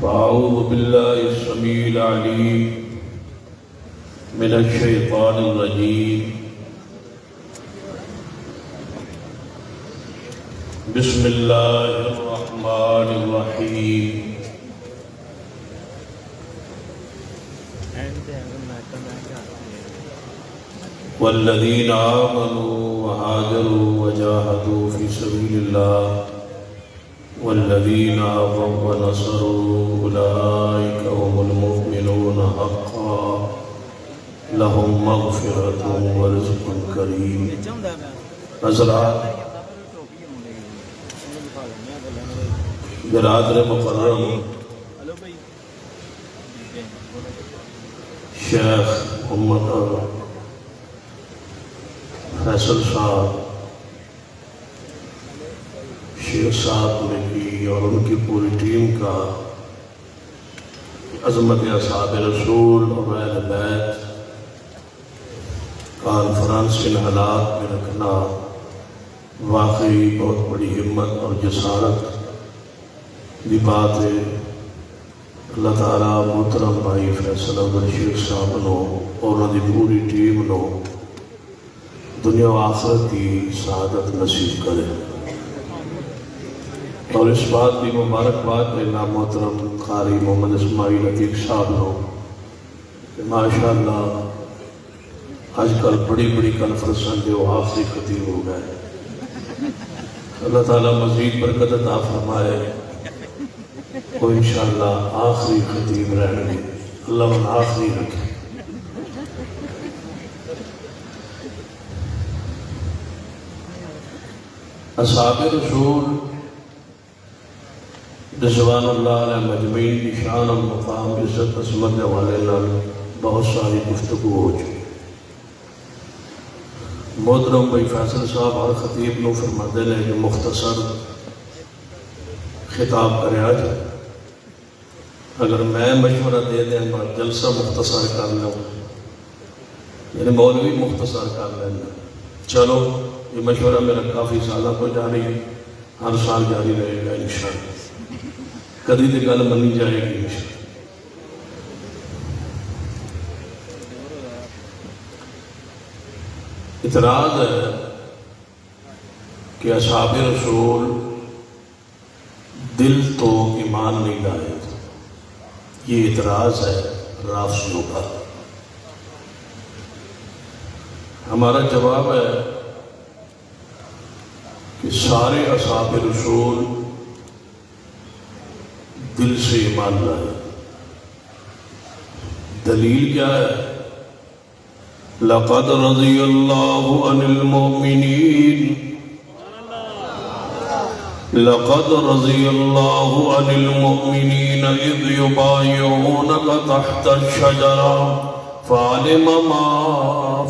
فأعوذ بالله السميع العليم من الشيطان الرجيم بسم الله الرحمن الرحيم والذين آمنوا وهاجروا وجاهدوا في سبيل الله والذين آووا ونصروا أولئك هم المؤمنون حقا لهم مغفرة ورزق كريم. حضرات برادر مکرم شیخ محمد فیصل صاحب، شیخ صاحب مکی اور ان کی پوری ٹیم کا عظمت اصحاب رسول اور اہل بیت کانفرنس ان حالات میں رکھنا واقعی بہت بڑی ہمت اور جسارت کی بات ہے. اللہ تعالیٰ محترم بھائی فیصل احمد شیخ صاحب نو اور ان کی پوری ٹیم نو دنیا و آخرت کی سعادت نصیب کرے. اور اس بات کی مبارکباد دینا محترم قاری محمد اسماعیل عتیق صاحب نو کہ ماشاءاللہ آج کل بڑی بڑی کنفرنساں جو آخری خطیب ہو گئے. اللہ تعالیٰ مزید برکت عطا فرمائے. وہ انشاءاللہ آخری خطیب رہنے گے، اللہ ان آخری رکھے. اصحاب رسول رضوان اللہ علیہ مجمعین کی شان اور مقام عزت عظمت کے حوالے نال بہت ساری گفتگو ہو چکی. محترم بھائی فیصل صاحب ہر خطیب نو فرماتے ہیں کہ مختصر خطاب کرے. آج اگر میں مشورہ دے دیں گا جلسہ مختصر کر لوں، یعنی مولوی مختصر کر لیں گے. چلو یہ مشورہ میرا کافی سالہ کو جاری ہے، ہر سال جاری رہے گا انشاءاللہ. کدی تو گل منی جائے گی انشاءاللہ. اعتراض ہے کہ اصحاب رسول دل تو ایمان نہیں لائے. یہ اعتراض ہے رافضیوں کا. ہمارا جواب ہے کہ سارے اصحاب رسول دل سے ایمان لائے. دلیل کیا ہے؟ لَقَدْ رَضِيَ اللَّهُ عَنِ الْمُؤْمِنِينَ لَقَدْ رَضِيَ اللَّهُ عَنِ الْمُؤْمِنِينَ إِذْ يُبَايِعُونَكَ تَحْتَ الشَّجَرَةِ فَعَلِمَ مَا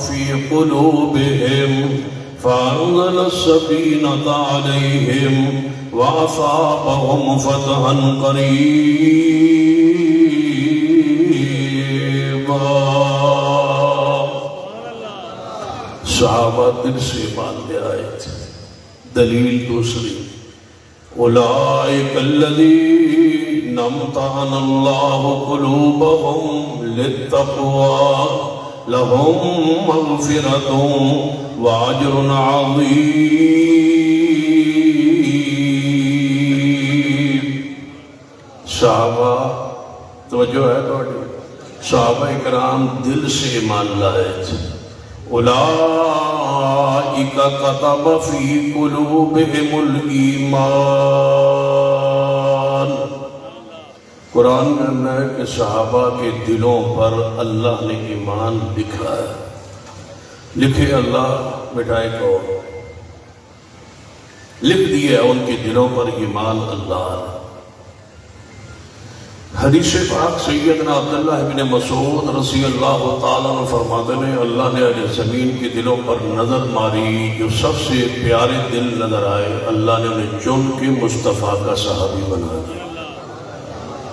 فِي قُلُوبِهِمْ فَأَنزَلَ السَّكِينَةَ عَلَيْهِمْ وَأَصَابَهُمْ فَتْحًا قَرِيبًا. صحابہ دل سے ایمان لے آئے تھے. دلیل دوسری، اولئک الذین امتحن اللہ قلوبهم للتقوی لهم مغفرۃ واجر عظیم. صحابہ توجہ ہے توجہ، صحابہ کرام دل سے ایمان لائے تھے. اولئک کتب فی قلوبہم الایمان. قرآن میں ہے کہ صحابہ کے دلوں پر اللہ نے ایمان لکھا ہے. لکھے اللہ مٹائے کون؟ لکھ دیا ان کے دلوں پر ایمان اللہ نے. حدیث پاک سیدنا عبداللہ بن مسعود رضی اللہ تعالیٰ عنہ فرماتے ہیں اللہ نے اہل زمین کے دلوں پر نظر ماری، جو سب سے پیارے دل نظر آئے اللہ نے انہیں چن کے مصطفیٰ کا صحابی بنا دیا.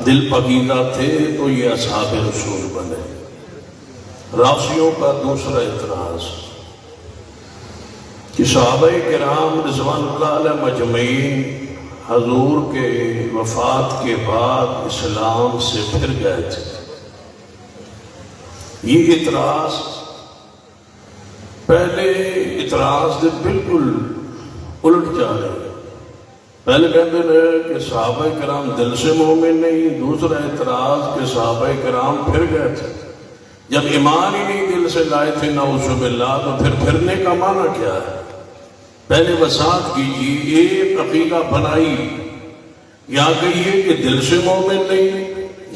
دل پاکیزہ تھے تو یہ اصحاب رسول بنے. رافضیوں کا دوسرا اعتراض کہ صحابہ کرام رضوان اللہ علیہ مجمعین حضور کے وفات کے بعد اسلام سے پھر گئے تھے. یہ اعتراض پہلے اعتراض سے بالکل الٹ جا رہے ہیں. پہلے کہتے رہے کہ صحابہ کرام دل سے مومن نہیں. دوسرا اعتراض کہ صحابہ کرام پھر گئے تھے. جب ایمان ہی نہیں دل سے لائے تھے نعوذ باللہ تو پھر پھرنے کا معنی کیا ہے؟ پہلے وضاحت کیجیے. ایک عقیدہ بنائی یا کہیے کہ دل سے مومن نہیں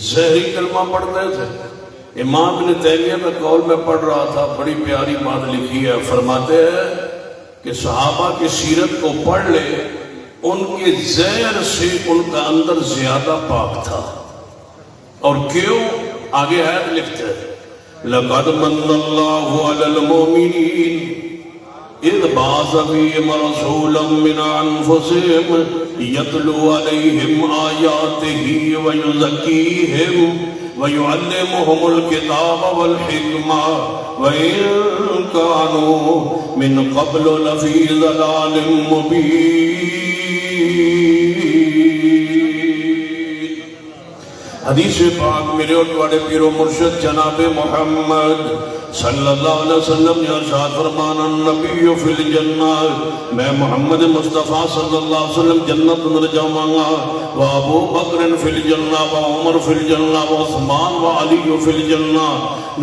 ظاہری کلمہ پڑھتے تھے. امام ابن تیمیہ کا قول میں پڑھ رہا تھا, بڑی پیاری بات لکھی ہے. فرماتے ہیں کہ صحابہ کی سیرت کو پڑھ لے, ان کے زہر سے ان کا اندر زیادہ پاک تھا. اور کیوں؟ آگے آیت لکھتے ہیں لَقَدْ مَنَّ اللَّهُ عَلَى الْمُؤْمِنِينَ إِذْ بَعَثَ فِيهِمْ رَسُولًا مِّنْ أَنفُسِهِمْ يَتْلُو عَلَيْهِمْ آيَاتِهِ وَيُزَكِّيهِمْ وَيُعَلِّمُهُمُ الْكِتَابَ وَالْحِكْمَةَ وَإِن كَانُوا مِن قَبْلُ لَفِي ضَلَالٍ مُّبِينٍ. حدیث پاک میرے اور تمہارے پیر و مرشد جناب محمد صلی اللہ علیہ وسلم نے ارشاد فرمایا النبی فی الجنہ, میں محمد مصطفیٰ صلی اللہ علیہ وسلم جنت میں جاؤں گا. و ابو بکر فی الجنہ و عمر فی الجنہ و عثمان و علی فی الجنہ.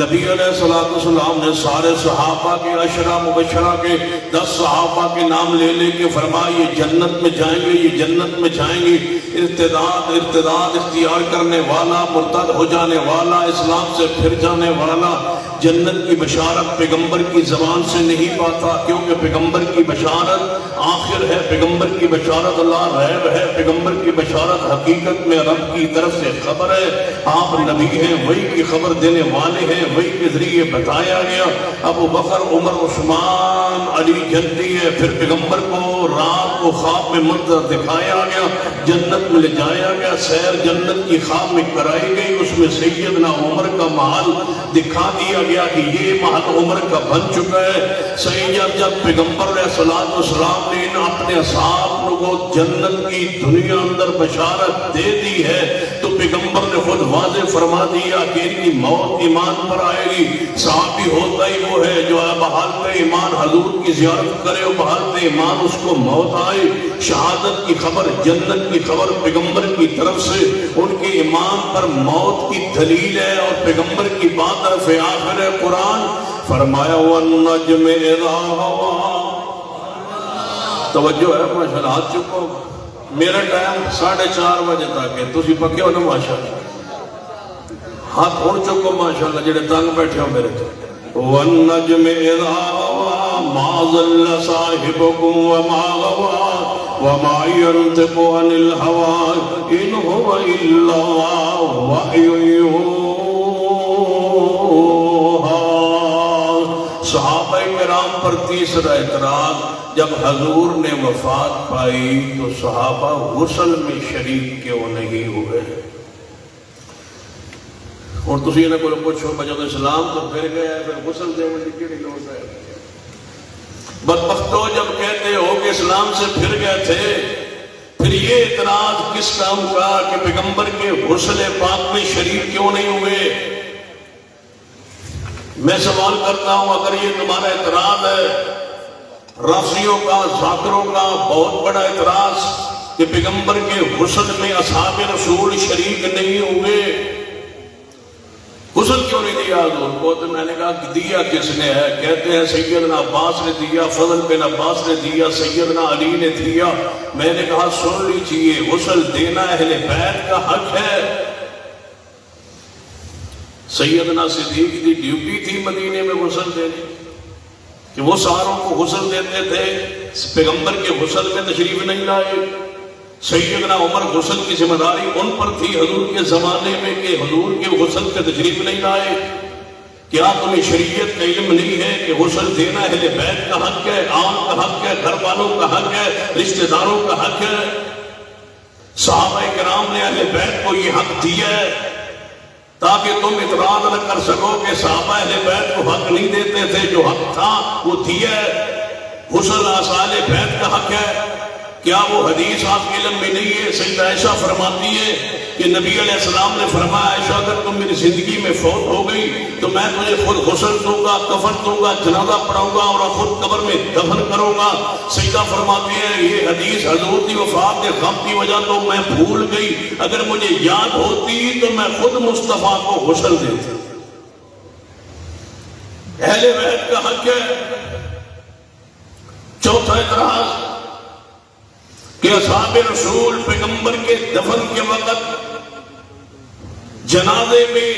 نبی علیہ السلام نے سارے صحابہ کے عشرہ مبشرہ کے 10 صحابہ کے نام لے لے کے فرمایا یہ جنت میں جائیں گے, یہ جنت میں جائیں گے. ارتداد اختیار کرنے والا, مرتد ہو جانے والا, اسلام سے پھر جانے والا جنت کی بشارت پیغمبر کی زبان سے نہیں پاتا, کیونکہ پیغمبر کی بشارت آخر ہے, پیغمبر کی بشارت اللہ غیب ہے, پیغمبر کی بشارت حقیقت میں رب کی طرف سے خبر ہے. آپ نبی ہیں, وہی کی خبر دینے والے ہیں, وہی کے ذریعے بتایا گیا. ابو بکر, عمر, عثمان, علی جنتی ہے. پھر پیغمبر کو رات کو خواب میں منظر دکھایا گیا, جنت میں لے جایا گیا, سیر جنت کی خواب میں کرائی گئی. اس میں سیدنا عمر کا محل دکھا دیا گیا کہ یہ محل عمر کا بن چکا ہے. سید جب پیغمبر علیہ السلام نے اپنے اصحاب کو جنت کی دنیا اندر بشارت دے دی ہے تو پیغمبر نے خود واضح فرما دیا کہ ان کی موت ایمان پر آئے گی. صحابی ہوتا ہی وہ ہے جو بحالت ایمان حضور کی زیارت کرے اور بحالت ایمان اس کو موت آئے. شہادت کی خبر, جنت کی خبر پیغمبر کی طرف سے ان کے ایمان پر موت کی دلیل ہے. اور پیغمبر کی بات طرف آخر ہے قرآن فرمایا وَالنَّجْمِ إِذَا هَوَىٰ. توجہ ہے ماشاءاللہ, ہاتھ چکو. میرا ٹائم 4:30 بجے تک ہے, تسی پکے ہو نا ماشاءاللہ. ہاتھ ہون چکو ماشاءاللہ جڑے تنگ بیٹھے ہو میرے تو. وَالنَّجْمِ إِذَا هَوَىٰ مَا ضَلَّ صَاحِبُكُمْ وَمَا غَوَىٰ وَمَا يَنطِقُ عَنِ الْهَوَىٰ إِنْ هُوَ إِلَّا وَحْيٌ يُوحَىٰ. صحابہ کرام پر تیسرا اعتراض, جب حضور نے وفات پائی تو صحابہ غسل میں شریک کیوں نہیں ہوئے؟ اور تسی انہیں کوئی پوچھو بجد اسلام تو پھر گیا ہے, پھر غسل دے میں لکھی نہیں ہوتا ہے. بدبختو جب کہتے ہو کہ اسلام سے پھر گئے تھے, پھر یہ اعتراض کس کام کا کہ پیغمبر کے غسل پاک میں شریک کیوں نہیں ہوئے؟ میں سوال کرتا ہوں, اگر یہ تمہارا اعتراض ہے, رافضیوں کا, ذاکروں کا بہت بڑا اعتراض کہ پیغمبر کے غسل میں اصحاب رسول شریک نہیں ہوئے, غسل کیوں نہیں دیا حضور کو؟ تو میں نے کہا دیا کس نے ہے؟ کہتے ہیں سیدنا عباس نے دیا, فضل بن عباس نے دیا, سیدنا علی نے دیا. میں نے کہا سن لیجیے, غسل دینا اہل بیت کا حق ہے. سیدنا صدیق کی ڈیوٹی تھی مدینے میں غسل دینے کہ وہ ساروں کو غسل دیتے تھے, پیغمبر کے غسل میں تشریف نہیں لائے. سیدنا عمر غسل کی ذمہ داری ان پر تھی حضور کے زمانے میں کہ حضور کے غسل کے تشریف نہیں لائے. کیا تمہیں شریعت کا علم نہیں ہے کہ غسل دینا اہل بیت کا حق ہے, عام کا حق ہے, گھر والوں کا حق ہے, رشتہ داروں کا حق ہے؟ صحابہ کرام نے اہل بیت کو یہ حق دیا ہے تاکہ تم اعتراض نہ کر سکو کہ صحابہ اہل بیت کو حق نہیں دیتے تھے. جو حق تھا وہ دیا ہے. غسل اہل بیت کا حق ہے. کیا وہ حدیث آپ کے علم میں نہیں ہے؟ سیدہ عائشہ فرماتی ہے کہ نبی علیہ السلام نے فرمایا عائشہ اگر تم میری زندگی میں فوت ہو گئی تو میں تجھے خود غسل دوں گا، کفن دوں گا، جنازہ پڑھاؤں گا اور خود قبر میں دفن کروں گا۔ سیدہ فرماتی ہے یہ حدیث حضور کی وفات کے غم کی وجہ تو میں بھول گئی، اگر مجھے یاد ہوتی تو میں خود مصطفیٰ کو غسل دیتی۔ اہل بیت کا حق ہے۔ چوتھا اعتراض کہ اصحاب رسول پیغمبر کے دفن کے وقت جنازے میں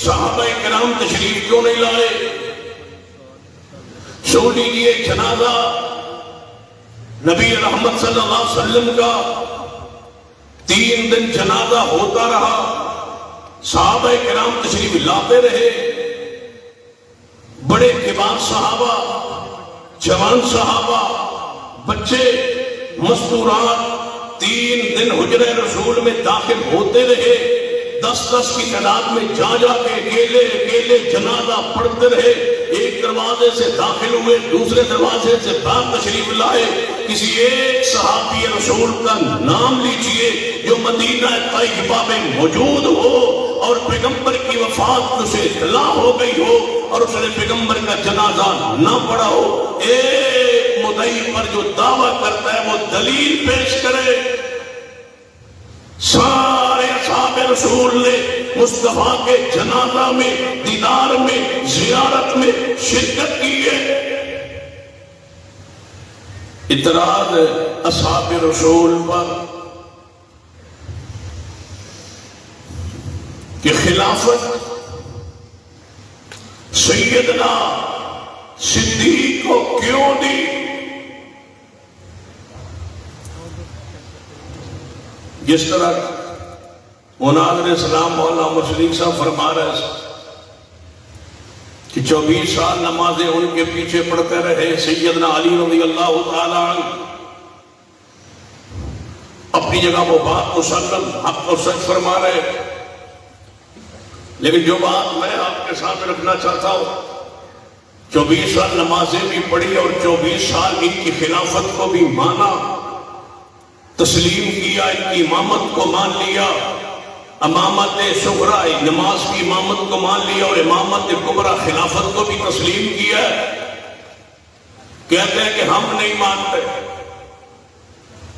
صحابہ کرام تشریف کیوں نہیں لائے؟ سن لیجیے، جنازہ نبی رحمت صلی اللہ علیہ وسلم کا 3 دن جنازہ ہوتا رہا، صحابہ کرام تشریف لاتے رہے، بڑے کبار صحابہ، جوان صحابہ، بچے، مستورات 3 دن حجرہ رسول میں داخل ہوتے رہے، 10 کی تعداد میں جا کے اکیلے جنازہ پڑھتے رہے۔ ایک دروازے سے داخل ہوئے، دوسرے دروازے سے باہر تشریف لائے۔ کسی ایک صحابی رسول کا نام لیجئے جو مدینہ طیبہ میں موجود ہو اور پیغمبر کی وفات کو سے اطلاع ہو گئی ہو اور اس نے پیغمبر کا جنازہ نہ پڑھا ہو۔ ایک مدعی پر جو دعویٰ کرتا ہے وہ دلیل پیش کرے۔ سارے اصحاب رسول نے مصطفیٰ کے جنازہ میں، دیدار میں، زیارت میں شرکت کی ہے۔ اعتراض اصحاب رسول پر کہ خلافت سیدنا صدیق کو کیوں دی؟ جس طرح مناظر اسلام مولانا مشرق صاحب فرما رہے ہیں کہ 24 سال نمازیں ان کے پیچھے پڑھتے رہے، سیدنا علی رضی اللہ تعالیٰ عنہ اپنی جگہ وہ بات مسلم حق اور سچ فرما رہے، لیکن جو بات میں آپ کے سامنے رکھنا چاہتا ہوں، 24 سال نمازیں بھی پڑھی اور 24 سال ان کی خلافت کو بھی مانا، تسلیم کیا، ان کی امامت کو مان لیا، امامت صغرا نماز کی امامت کو مان لیا اور امامت کبرا خلافت کو بھی تسلیم کیا۔ کہتے ہیں کہ ہم نہیں مانتے۔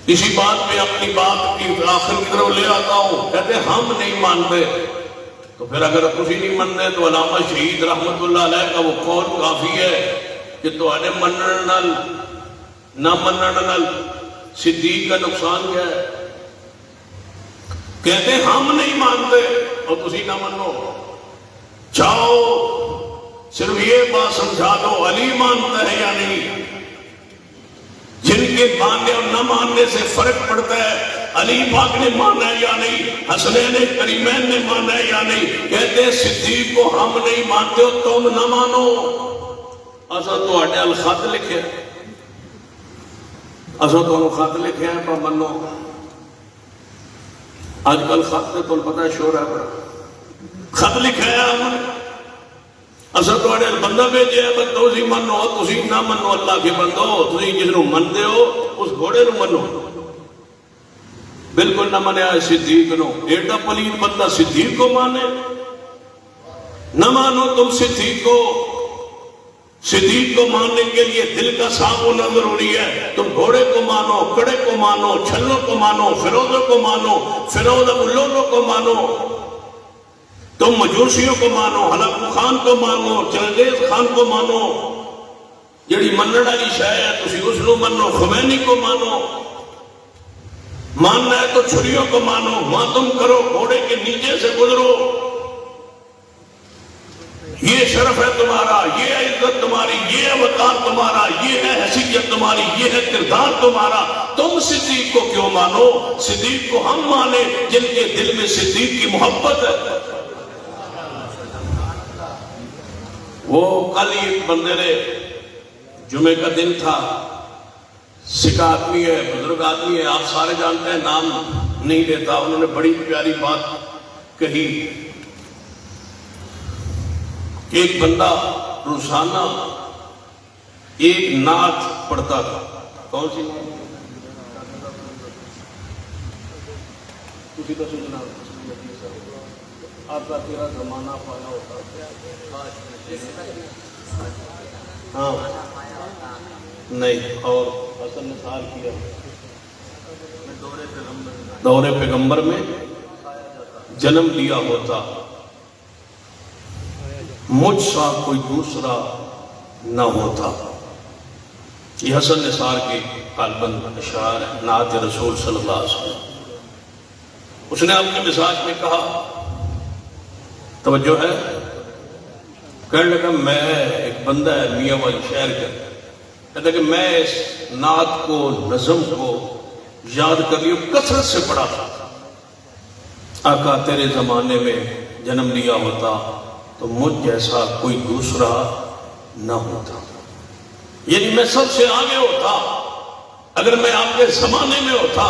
اسی بات پہ اپنی بات کی آخر کی طرف لے آتا ہوں، کہتے ہیں ہم نہیں مانتے۔ تو پھر اگر تسی نہیں منتے تو علامہ شہید رحمت اللہ علیہ کا وہ قول کافی ہے کہ تواڈے منن نال نہ منن نال صدیق کا نقصان کیا ہے؟ کہتے ہیں ہم نہیں مانتے اور تسی نہ منو، چاہو صرف یہ بات سمجھا دو علی مانتا ہے یا نہیں۔ جن کے ماننے اور نہ ماننے سے فرق پڑتا ہے، علی پاک نے مانا ہے یا نہیں، حسنین کریمین نے مانا ہے یا نہیں۔ کہتے ہیں صدیق کو ہم نہیں مانتے ہو، تم نہ مانو۔ اصل تو اڈے الخط لکھے، اصل تو خط لکھے ہیں پر منو۔ آج کل خط میں تو پتہ ہے شور ہے، بڑا خط لکھا ہے ہم نے، اصل تو اڈے بندہ بھیجے ہے، بس تسی منو، تسی نہ منو، اللہ کے بندو، تسی جس نو منتے ہو اس گھوڑے نو منو۔ بالکل نہ منیا صدیق نو، ایڈا پلید بندہ صدیق کو مانے؟ نہ مانو تم صدیق کو۔ صدیق کو ماننے کے لیے دل کا صاف ہونا ضروری ہے۔ تم گھوڑے کو مانو، کڑے کو مانو، چھلوں کو مانو، فیروزوں کو مانو، فیروز ابو کو مانو، تم مجوسیوں کو مانو، ہلاکو خان کو مانو، چنگیز خان کو مانو، جڑی منن والی شے ہے تسی اس نو منو، خمینی کو مانو۔ ماننا ہے تو چھریوں کو مانو، ماتم کرو، گھوڑے کے نیچے سے گزرو۔ یہ شرف ہے تمہارا، یہ عزت تمہاری، یہ وقار تمہارا، یہ ہے حیثیت تمہاری، یہ ہے کردار تمہارا۔ تم صدیق کو کیوں مانو؟ صدیق کو ہم مانے جن کے دل میں صدیق کی محبت ہے۔ وہ کل ایک بندے نے، جمعے کا دن تھا، سکھ آدمی ہے، بزرگ آدمی ہے، آپ سارے جانتے ہیں، نام نہیں لیتا، انہوں نے بڑی پیاری بات کہی۔ ایک بندہ روزانہ ایک نعت پڑھتا تھا۔ کون سی؟ کسی کا سوچنا آپ کا تیرا زمانہ پایا ہوتا ہاں نہیں، اور حسن نثار کیا دور پیغمبر میں جنم لیا ہوتا، مجھ سا کوئی دوسرا نہ ہوتا۔ یہ حسن نثار کے قلبند اشعار ہے، نعت رسول صلی اللہ علیہ وسلم۔ اس نے اپنے مزاج میں کہا، توجہ ہے، کہنے لگا میں ایک بندہ ہے میاں والی شہر کا، کہتا کہ میں اس نعت کو، نظم کو یاد کر لیوں، کثرت سے پڑھا تھا۔ آقا تیرے زمانے میں جنم لیا ہوتا تو مجھ جیسا کوئی دوسرا نہ ہوتا، یعنی میں سب سے آگے ہوتا اگر میں آپ کے زمانے میں ہوتا۔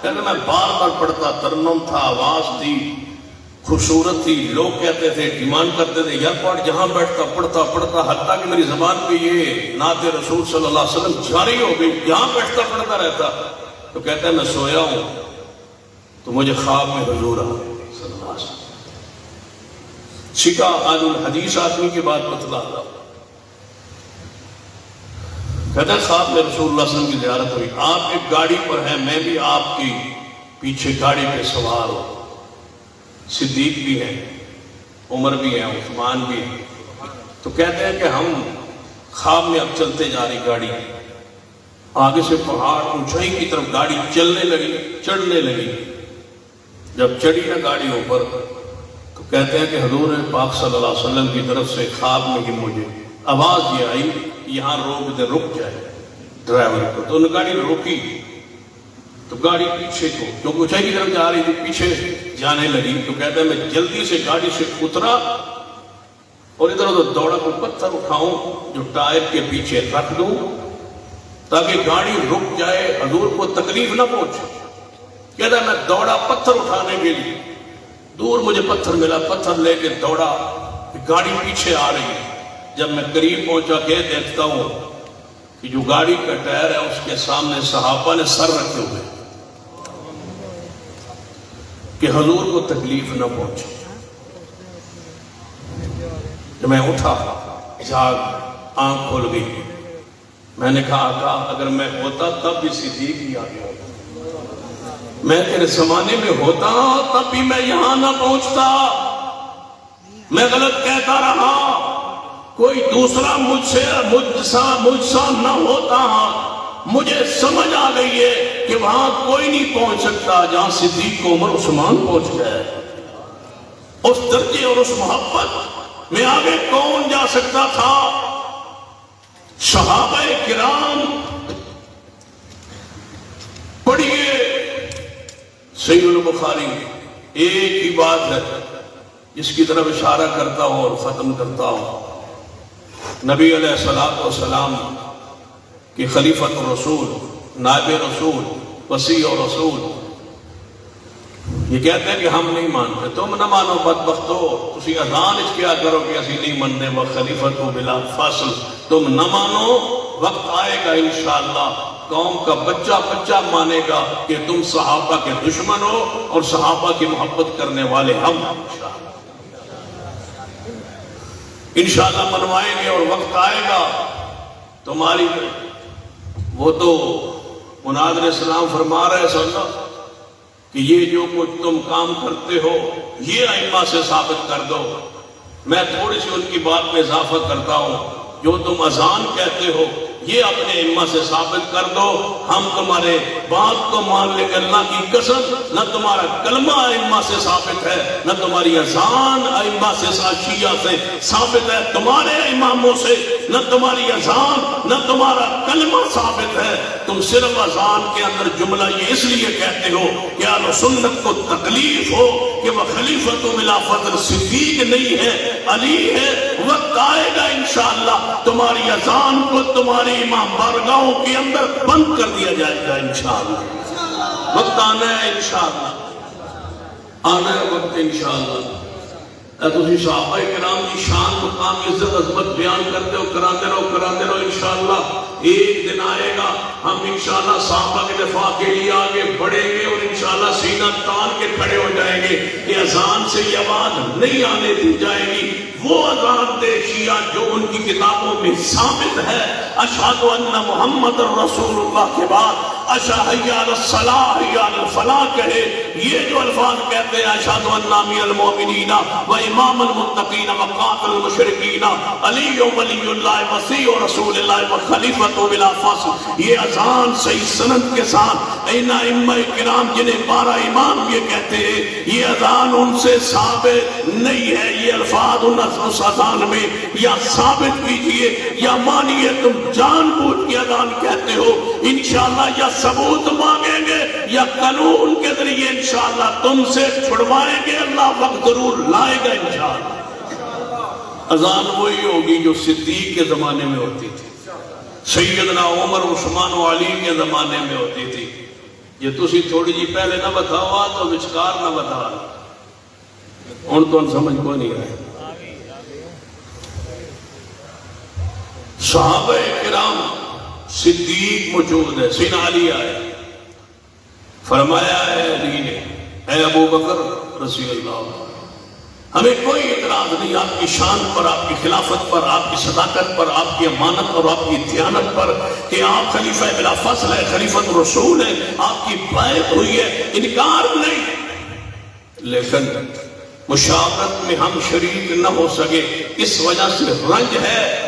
کہنے میں بار بار پڑھتا، ترنم تھا، آواز تھی، خوبصورت تھی، لوگ کہتے تھے، ڈیمانڈ کرتے تھے یار پڑھ، جہاں بیٹھتا پڑھتا، حتیٰ کہ میری زبان پہ یہ نعت رسول صلی اللہ علیہ وسلم جاری ہو گئی، جہاں بیٹھتا پڑھتا رہتا۔ تو کہتا ہے میں سویا ہوں تو مجھے خواب میں حضور آ صلی اللہ علیہ وسلم، سکا آل الحدیث آدمی کی بات بتلا رہا، کہتا ہے خواب میں رسول اللہ صلی اللہ علیہ وسلم کی زیارت ہوئی، آپ ایک گاڑی پر ہیں، میں بھی آپ کی پیچھے گاڑی پہ سوار ہوں، صدیق بھی ہیں، عمر بھی ہیں، عثمان بھی ہیں۔ تو کہتے ہیں کہ ہم خواب میں اب چلتے جا رہی گاڑی، آگے سے پہاڑ اونچائی کی طرف گاڑی چلنے لگی، چڑھنے لگی۔ جب چڑھی نا گاڑی اوپر تو کہتے ہیں کہ حضور پاک صلی اللہ علیہ وسلم کی طرف سے خواب میں ہی مجھے آواز یہ آئی کہ یہاں روک دے، رک جائے ڈرائیور کو۔ تو انہوں نے گاڑی روکی تو گاڑی پیچھے کو، کیونکہ اونچائی کی طرف جا رہی تھی، پیچھے جانے لگی۔ تو کہتے ہیں میں جلدی سے گاڑی سے اترا اور ادھر ادھر دوڑا، کو پتھر اٹھاؤں جو ٹائر کے پیچھے رکھ دوں تاکہ گاڑی رک جائے، حضور کو تکلیف نہ پہنچے۔ کہتا ہے میں دوڑا پتھر اٹھانے کے لیے، دور مجھے پتھر ملا، پتھر لے کے دوڑا، گاڑی پیچھے آ رہی ہے۔ جب میں قریب پہنچا کے دیکھتا ہوں کہ جو گاڑی کا ٹائر ہے اس کے سامنے صحابہ نے سر رکھے ہوئے کہ حضور کو تکلیف نہ پہنچے۔ جب میں اٹھا، جاگ، آنکھ کھل گئی، میں نے کہا آقا اگر میں ہوتا تب بھی صدیق ہی آ گیا ہوتا، میں تیرے زمانے میں ہوتا تب بھی میں یہاں نہ پہنچتا، میں غلط کہتا رہا، کوئی دوسرا مجھ سا نہ ہوتا۔ مجھے سمجھ آ گئی ہے کہ وہاں کوئی نہیں پہنچ سکتا جہاں صدیق عمر عثمان پہنچ گئے۔ اس درجے اور اس محبت میں آگے کون جا سکتا تھا؟ صحابہ کرام پڑھیے صحیح البخاری، ایک ہی بات ہے جس کی طرف اشارہ کرتا ہوں اور ختم کرتا ہوں۔ نبی علیہ الصلوۃ والسلام کہ خلیفۃ الرسول، نائب رسول، وصی اور رسول، یہ کہتے ہیں کہ ہم نہیں مانتے، تم نہ مانو بدبختو، تسی اذان اس کیا کرو کہ اسی نہیں مننے، وہ خلیفۃ بلا فاصل، تم نہ مانو، وقت آئے گا انشاءاللہ قوم کا بچہ بچہ مانے گا کہ تم صحابہ کے دشمن ہو اور صحابہ کی محبت کرنے والے ہم انشاءاللہ منوائیں گے، اور وقت آئے گا تمہاری، وہ تو مناد علیہ السلام فرما رہے سن کہ یہ جو کچھ تم کام کرتے ہو یہ ائمہ سے ثابت کر دو۔ میں تھوڑی سی ان کی بات میں اضافہ کرتا ہوں، جو تم اذان کہتے ہو یہ اپنے ائمہ سے ثابت کر دو، ہم تمہارے بات کو مان لیں گے اللہ کی قسم، نہ تمہارا کلمہ ائمہ سے ثابت ہے، نہ تمہاری اذان ائمہ سے شیعہ سے ثابت ہے، تمہارے اماموں سے نہ تمہاری اذان نہ تمہارا کلمہ ثابت ہے۔ تم صرف اذان کے اندر جملہ یہ اس لیے کہتے ہو کہ اہل سنت کو تکلیف ہو کہ وہ خلیفۃ بلا فضل صدیق نہیں ہے، علی ہے۔ وقت آئے گا انشاءاللہ تمہاری اذان کو تمہاری امام بارگاہوں کے اندر بند کر دیا جائے گا انشاءاللہ۔ وقت آنا ہے انشاءاللہ، آنا ہے وقت انشاءاللہ۔ تسی صحابہ کرام کی شان مقام عزت عظمت بیان کرتے ہو، کراتے رہو انشاءاللہ ایک دن آئے گا ہم انشاءاللہ صحابہ کے دفاع کے لیے آگے بڑھیں گے اور انشاءاللہ سینہ تان کے کھڑے ہو جائیں گے کہ اذان سے یہ آواز نہیں آنے دی جائے گی، وہ اذان دے شیعہ جو ان کی کتابوں میں ثابت ہے، اشہد ان محمد رسول اللہ کے بعد اشہد حی علی الصلاح حی علی الفلاح کہے، یہ جو الفاظ کہتے ہیں اشہد ان امیر المومنین و امام المتقین و قاتل المشرکین علی ولی اللہ مسیح و رسول اللہ و خلیفۃ بلا فصل، یہ اذان صحیح سند کے ساتھ این ائمہ کرام جنہیں 12 امام یہ کہتے ہیں، یہ اذان ان سے ثابت نہیں ہے، یہ الفاظ اس اذان میں یا ثابت کیجئے یا مانیے تم جان بوجھ کے اذان کہتے ہو، انشاءاللہ یا ثبوت مانگیں گے یا قانون کے ذریعے انشاءاللہ تم سے چھڑوائیں گے، اللہ وقت ضرور لائے گا انشاءاللہ۔ اذان وہی ہوگی جو صدیق کے زمانے میں ہوتی تھی، سیدنا عمر عثمان و علی کے زمانے میں ہوتی تھی، یہ تسی تھوڑی جی پہلے نہ بتاؤ تو وچکار نہ بتا ان تو سمجھ کو نہیں رہے۔ صحابہ کرام صدیق موجود ہے، سیدنا علی آئے، فرمایا ہے علی نے، اے ابو بکر رضی اللہ، ہمیں کوئی اعتراض نہیں آپ کی شان پر، آپ کی خلافت پر، آپ کی صداقت پر، آپ کی امانت اور آپ کی دیانت پر کہ آپ خلیفہ بلا فصل ہے، خلیفۃ رسول ہے، آپ کی بیعت ہوئی ہے، انکار نہیں، لیکن مشاورت میں ہم شریک نہ ہو سکے، اس وجہ سے رنج ہے۔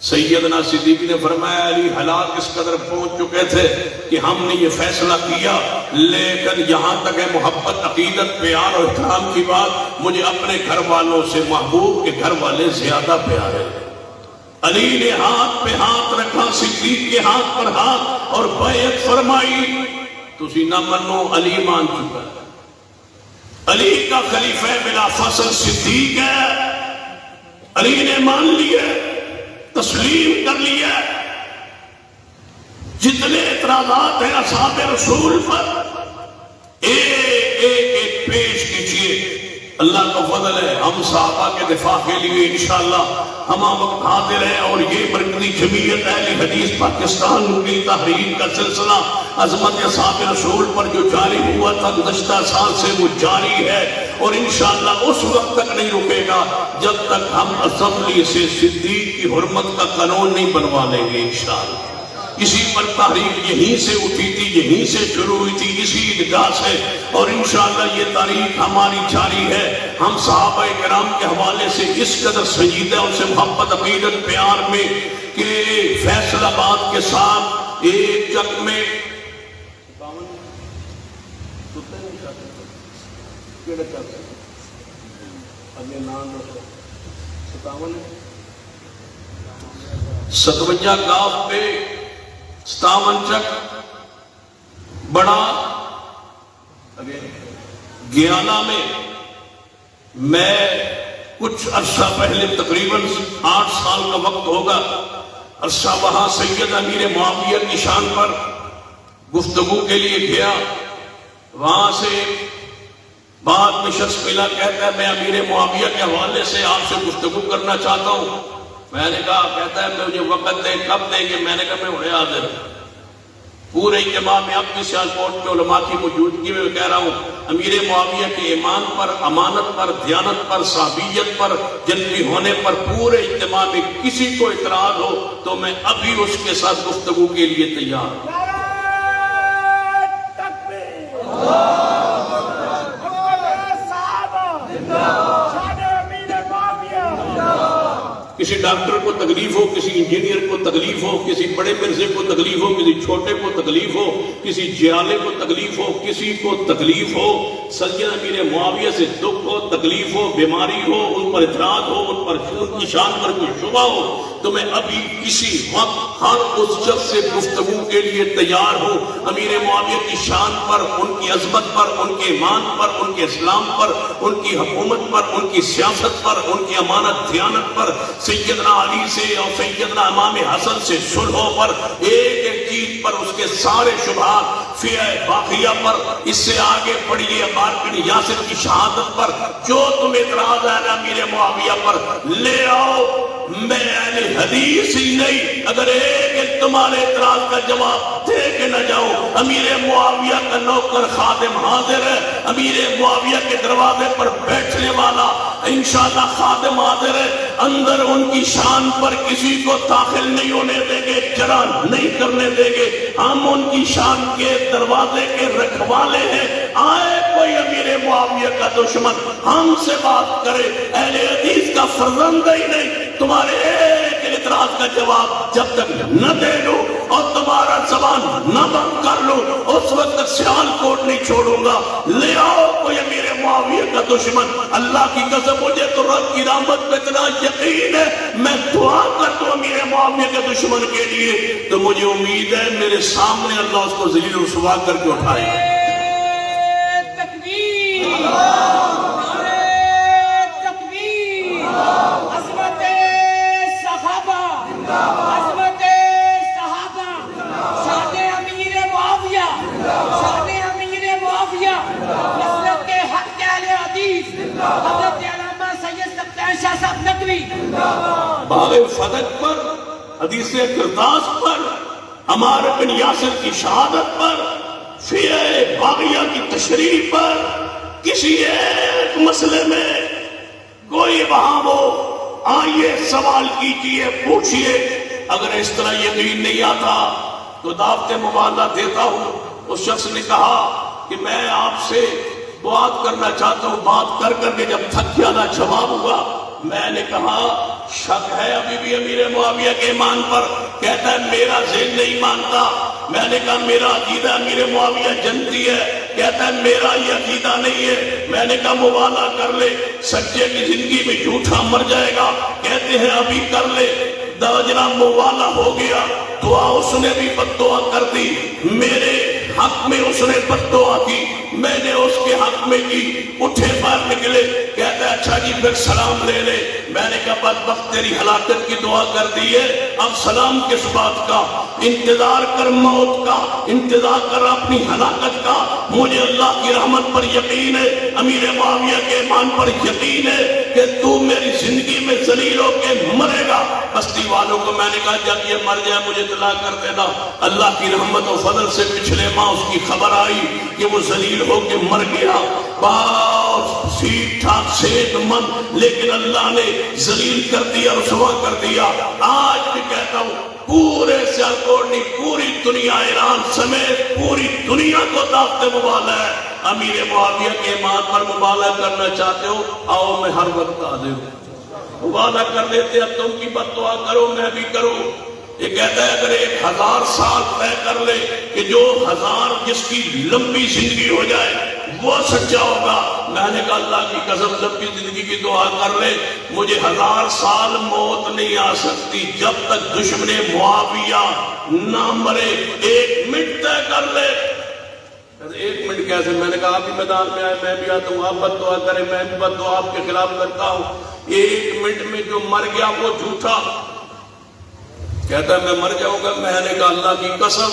سیدنا صدیق نے فرمایا علی حالات اس قدر پہنچ چکے تھے کہ ہم نے یہ فیصلہ کیا، لیکن یہاں تک ہے محبت عقیدت پیار اور احترام کی بات، مجھے اپنے گھر والوں سے محبوب کے گھر والے زیادہ پیارے۔ علی نے ہاتھ پہ ہاتھ رکھا، صدیق کے ہاتھ پر ہاتھ اور بیعت فرمائی، تسی نہ منو علی مان چکا ہے، علی کا خلیفہ بلا فصل صدیق ہے، علی نے مان لیا، تسلیم کر لیا۔ جتنے اعتراضات ہیں اصحاب رسول پر ایک ایک پیش کیجئے، اللہ کا فضل ہے ہم صحابہ کے دفاع کے لیے انشاءاللہ ہم وقت حاضر ہیں، اور یہ مرکزی جمعیت اہل حدیث پاکستان کی تحریک کا سلسلہ عظمت اصحاب رسول پر جو جاری ہوا تھا گزشتہ سال سے وہ جاری ہے، اور انشاءاللہ اس وقت تک نہیں رکے گا جب تک ہم اسمبلی سے صدیق کی حرمت کا قانون نہیں بنوا لیں گے انشاءاللہ۔ اسی پر تحریک یہیں سے اٹھی تھی، یہیں سے شروع ہوئی تھی، اسی عیدگاہ سے، اور انشاءاللہ یہ تاریخ ہماری جاری ہے۔ ہم صحابہ کرام کے حوالے سے اس قدر سنجیدہ ان سے محبت عقیدت پیار میں کہ فیصل آباد کے ساتھ ایک چک میں ستوجہ گاف پہ 57 چک بڑا گیانہ میں کچھ عرصہ پہلے تقریباً 8 سال کا وقت ہوگا، عرصہ وہاں سید امیر معاویہ کی شان پر گفتگو کے لیے گیا، وہاں سے بعد میں شخص ملا، کہتا ہے میں امیر معاویہ کے حوالے سے آپ سے گفتگو کرنا چاہتا ہوں۔ میں نے کہا، کہتا ہے مجھے وقت دیں، کب دیں گے؟ میں نے کہا میں وہاں حاضر ہوں۔ پورے اجتماع میں اپنی سیالکوٹ کے علماء کی موجودگی میں کہہ رہا ہوں، امیر معاویہ کے ایمان پر، امانت پر، دیانت پر، صحابیت پر، جنتی ہونے پر پورے اجتماع میں کسی کو اعتراض ہو تو میں ابھی اس کے ساتھ گفتگو کے لیے تیار ہوں۔ کسی ڈاکٹر کو تکلیف ہو، کسی انجینئر کو تکلیف ہو، کسی بڑے مرزے کو تکلیف ہو، کسی چھوٹے کو تکلیف ہو، کسی جیالے کو تکلیف ہو، کسی کو تکلیف ہو، سید امیر معاویہ سے دکھ ہو، تکلیف ہو، بیماری ہو، ان پر اعتراض ہو، ان پر ان کی شان پر کوئی شبہ ہو، تو میں ابھی کسی وقت ہر اس شخص سے گفتگو کے لیے تیار ہوں۔ امیر معاویہ کی شان پر، ان کی عظمت پر، ان کے ایمان پر، ان کے اسلام پر، ان کی حکومت پر، ان کی سیاست پر، ان کی امانت دیانت پر، سیدنا علی سے اور سیدنا امام حسن سے صلحوں پر، ایک ایک چیز پر، اس کے سارے شبہات، فیہ باقیہ پر، اس سے آگے پڑھیے عمار بن یاسر کی شہادت پر، جو تم اعتراض ہے نا امیر معاویہ پر لے آؤ، میں اہل حدیث ہی نہیں، اگر ایک تمہارے اعتراض کا جواب دے کے نہ جاؤ۔ امیر معاویہ کا نوکر خادم حاضر ہے، امیر معاویہ کے دروازے پر بیٹھنے والا انشاءاللہ خادم حاضر ہے، اندر ان کی شان پر کسی کو داخل نہیں ہونے دیں گے، جرا نہیں کرنے دیں گے، ہم ان کی شان کے دروازے کے رکھوالے ہیں۔ آئے کوئی امیر معاویہ کا دشمن ہم سے بات کرے، اہل حدیث کا فرزند ہی نہیں، تمہارے ایک اعتراض کا جواب جب تک نہ دے لو اور تمہارا زبان نہ بند کر لو، اس وقت تک سیال کوٹ نہیں چھوڑوں گا۔ لے آؤ کوئی امیر معاویہ کا دشمن۔ اللہ کی قسم مجھے تو رب کی رحمت پہ اتنا یقین ہے، میں دعا کر دوں امیر معاویہ کے دشمن کے لیے تو مجھے امید ہے میرے سامنے اللہ اس کو ذلیل و رسوا کر کے اٹھائے گا۔ باب فتح پر، حدیث قرطاس پر، عمار بن یاسر کی شہادت پر، فیہ باغیہ کی تشریح پر، کسی ایک مسئلے میں کوئی وہاں وہ آئیے سوال کیجئے، پوچھئے۔ اگر اس طرح یقین نہیں آتا تو دعوت مبادلہ دیتا ہوں۔ اس شخص نے کہا کہ میں آپ سے بات کرنا چاہتا ہوں، بات کر کر کے جب تھک گیا نہ جواب ہوا۔ میں نے کہا شک ہے ابھی بھی امیر معاویہ کے ایمان پر؟ کہتا ہے میرا ذہن نہیں مانتا۔ میں نے کہا میرا عقیدہ امیر معاویہ جنتی ہے۔ کہتا ہے میرا یہ عقیدہ نہیں ہے۔ میں نے کہا مبالغہ کر لے، سچے کی زندگی میں جھوٹا مر جائے گا۔ کہتے ہیں ابھی کر لے۔ جناب مبالغہ ہو گیا، دعا اس نے بھی بد دعا کر دی، میرے حق میں اس نے بد دعا کی، میں نے اس کے حق میں کی۔ اٹھے باہر نکلے، کہتا ہے اچھا جی پھر سلام لے لے۔ میں نے کہا بدبخت تیری ہلاکت کی دعا کر دی ہے، اب سلام کس بات کا؟ انتظار کر موت کا، انتظار کر اپنی ہلاکت کا۔ مجھے اللہ کی رحمت پر یقین ہے، امیر معاویہ کے ایمان پر یقین ہے کہ تو میری زندگی میں ذلیل ہو کے مرے گا۔ بستی والوں کو میں نے کہا جب یہ مر جائے مجھے اطلاع کر دینا۔ اللہ کی رحمت و فضل سے پچھلے ماہ اس کی خبر آئی کہ وہ ذلیل ہو کے مر گیا، بہت ٹھیک ٹھاک صحت مند، لیکن اللہ نے ذلیل کر دیا، رسوا کر دیا۔ آج بھی کہتا ہوں پورے سیالکوٹ نہیں، پوری دنیا ایران سمیت پوری دنیا کو دعوت مبالغہ ہے۔ امیر معاویہ کے ایمان پر مبالغہ کرنا چاہتے ہو آؤ، میں ہر وقت حاضر ہوں۔ مبالغہ کر لیتے اب تم کی بد دعا کرو میں بھی کروں۔ یہ کہتا ہے اگر 1000 سال طے کر لے کہ جو 1000 جس کی لمبی زندگی ہو جائے وہ سچا ہوگا۔ میں نے کہا اللہ کی قسم لمبی زندگی کی دعا کر لے، مجھے 1000 سال موت نہیں آ سکتی جب تک دشمن معاویہ نہ مرے۔ 1 منٹ طے کر لے۔ 1 منٹ کیسے؟ میں نے کہا آپ بھی میدان میں آئے میں بھی آتا ہوں، آپ بد دعا کریں میں بھی بد دعا آپ کے خلاف کرتا ہوں۔ 1 منٹ میں جو مر گیا وہ جھوٹا۔ کہتا ہے میں مر جاؤں گا۔ میں نے کہا اللہ کی قسم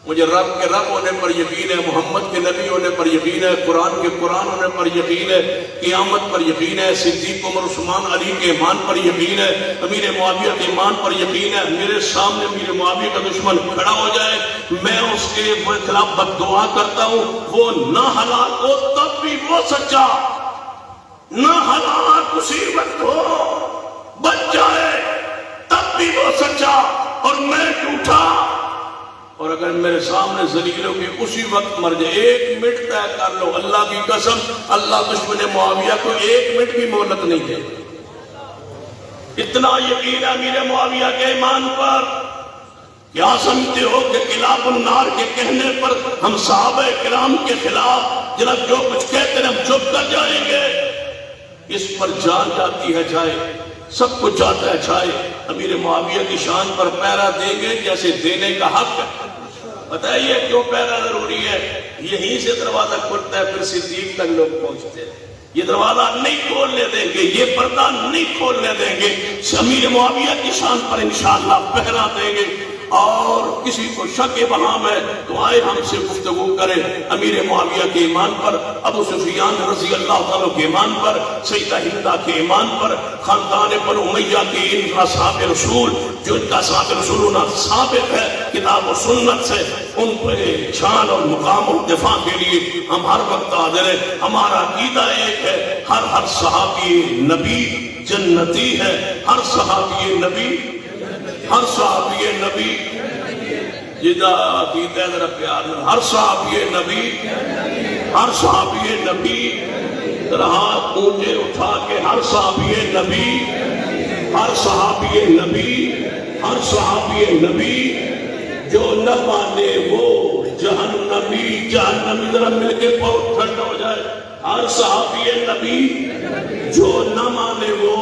مجھے رب کے رب ہونے پر یقین ہے، محمد کے نبی ہونے پر یقین ہے، قرآن کے قرآن ہونے پر یقین ہے، قیامت پر یقین ہے، صدیق عمر عثمان علی کے ایمان پر یقین ہے، امیر معاویہ کے ایمان پر یقین ہے۔ میرے سامنے امیر معاویہ کا دشمن کھڑا ہو جائے، میں اس کے خلاف بد دعا کرتا ہوں، وہ نہ ہلاک ہو تب بھی وہ سچا، نہ ہلاک اسی وقت ہو بچ جائے تب بھی وہ سچا اور میں جھوٹا۔ اور اگر میرے سامنے ذلیل ہو کے اسی وقت مر جائے، 1 منٹ طے کر لو، اللہ کی قسم اللہ دشمن معاویہ کو 1 منٹ بھی مہلت نہیں دے۔ اتنا یقین ہے امیر معاویہ کے ایمان پر۔ کیا سمجھتے ہو کہ کلاب النار کے کہنے پر ہم صحابہ کرام کے خلاف جناب جو کچھ کہتے ہیں ہم چپ کر جائیں گے؟ اس پر جان جاتی ہے جائے، سب کچھ جاتا ہے جائے، امیر معاویہ کی شان پر پہرا دیں گے جیسے دینے کا حق ہے. بتائیے کیوں پہرا ضروری ہے؟ یہیں سے دروازہ کھلتا ہے، پھر صدیق تک لوگ پہنچتے ہیں. یہ دروازہ نہیں کھولنے دیں گے، یہ پردہ نہیں کھولنے دیں گے. امیر معاویہ کی شان پر انشاءاللہ پہرا دیں گے. اور کسی کو شک بہام ہے تو آئے ہم سے گفتگو کرے امیر معاویہ کے ایمان پر، ابو سفیان رضی اللہ تعالیٰ کے ایمان پر، سیدہ ہندہ کے ایمان پر، خاندان بنو امیہ کے ان اصحاب رسول جو ان کا اصحاب رسول ہونا ثابت ہے کتاب و سنت سے، ان پر شان اور مقام اور دفاع کے لیے ہم ہر وقت حاضر ہیں. ہمارا عقیدہ ایک ہے، ہر صحابی نبی جنتی ہے. ہر صحابی نبی، ہر صحابی نبی، جدا عقیدہ ذرا پیار میں، ہر صحابی نبی، ہر صحابی نبی، ذرا ہاتھ اونچے اٹھا کے ہر صحابی نبی، ہر صحابی نبی، ہر صحابی نبی. جو نہ مانے وہ جہنمی، جہنمی. ذرا مل کے بہت ٹھنڈا ہو جائے. ہر صحابی نبی جو نہ مانے وہ،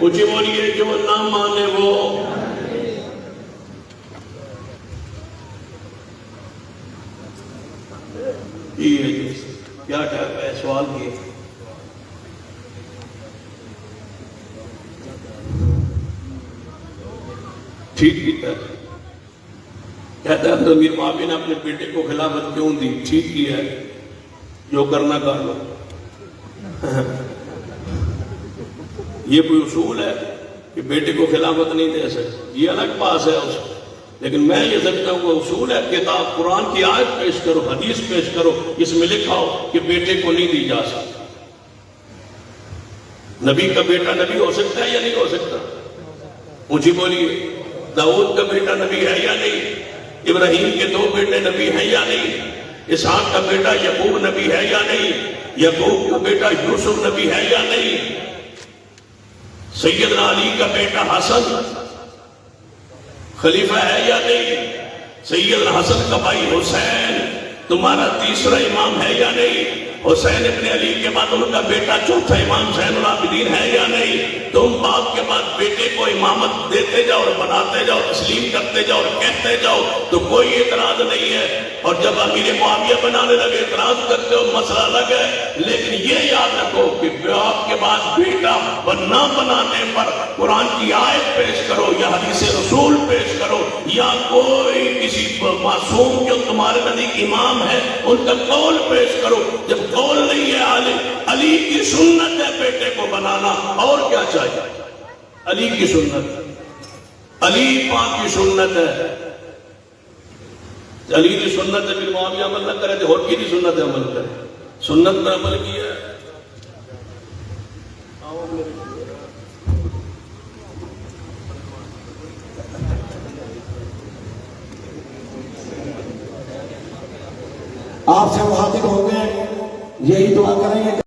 مجھے بولیے جو نہ مانے وہ. کیا کہتا ہے سوال کیے؟ ٹھیک کیتا ہے. کہتا ہے تو امیر معاویہ نے اپنے بیٹے کو خلافت کیوں دی؟ ٹھیک کیا ہے، جو کرنا کر لو. یہ کوئی اصول ہے کہ بیٹے کو خلافت نہیں دے سکتے؟ یہ الگ بات ہے اس کو. لیکن میں یہ سمجھتا ہوں کہ اصول ہے، کتاب قرآن کی آیت پیش کرو، حدیث پیش کرو، اس میں لکھا ہو کہ بیٹے کو نہیں دی جا سکتی. نبی کا بیٹا نبی ہو سکتا ہے یا نہیں ہو سکتا؟ مجھے بولیے. داؤد کا بیٹا نبی ہے یا نہیں؟ ابراہیم کے 2 بیٹے نبی ہیں یا نہیں؟ اسحاق کا بیٹا یعقوب نبی ہے یا نہیں؟ یعقوب کا بیٹا یوسف نبی ہے یا نہیں؟ سیدنا علی کا بیٹا حسن خلیفہ ہے یا نہیں؟ سیدنا حسن کا بھائی حسین تمہارا تیسرا امام ہے یا نہیں؟ حسین ابن علی کے بعد ان کا بیٹا چوتھا امام زین العابدین ہے یا نہیں؟ تم باپ کے بعد بیٹے کو امامت دیتے جاؤ اور بناتے جاؤ، تسلیم کرتے جاؤ اور کہتے جاؤ تو کوئی اعتراض نہیں ہے. اور جب امیر معاویہ بنانے لگے اعتراض کرتے ہو، مسئلہ الگ ہے. لیکن یہ یاد رکھو کہ باپ کے بعد بیٹا نہ بنانے پر قرآن کی آیت پیش کرو یا حدیث رسول پیش کرو یا کوئی کسی معصوم جو تمہارے نزدیک امام ہے ان کا قول پیش کرو. جب قول نہیں ہے علی کی سنت ہے بیٹے کو بنانا، اور کیا چاہیے؟ علی کی سنت، علی پاک کی سنت ہے. علی کی سنت ہے، پھر معاویہ عمل نہ کرے تو اور کی سنت ہے عمل کرے. سنت پر عمل کیا ہے. آپ سے مخاطب ہوں گے، یہی دعا کریں گے.